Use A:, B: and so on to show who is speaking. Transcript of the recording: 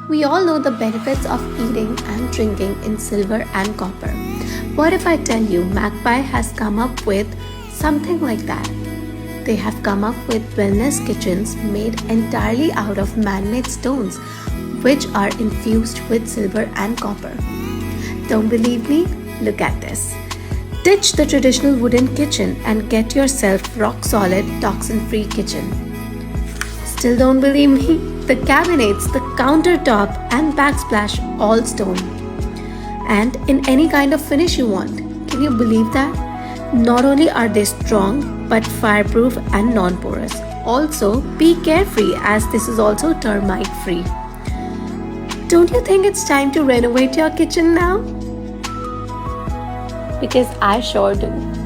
A: We all know the benefits of eating and drinking in silver and copper. What if I tell you Magpie has come up with something like that? They have come up with wellness kitchens made entirely out of man-made stones, which are infused with silver and copper. Don't believe me? Look at this. Ditch the traditional wooden kitchen and get yourself rock-solid, toxin-free kitchen. Still don't believe me? The cabinets, the countertop and backsplash all stone. And in any kind of finish you want. Can you believe that? Not only are they strong, but fireproof and non-porous. Also, be carefree as this is also termite-free. Don't you think it's time to renovate your kitchen now? Because I sure do.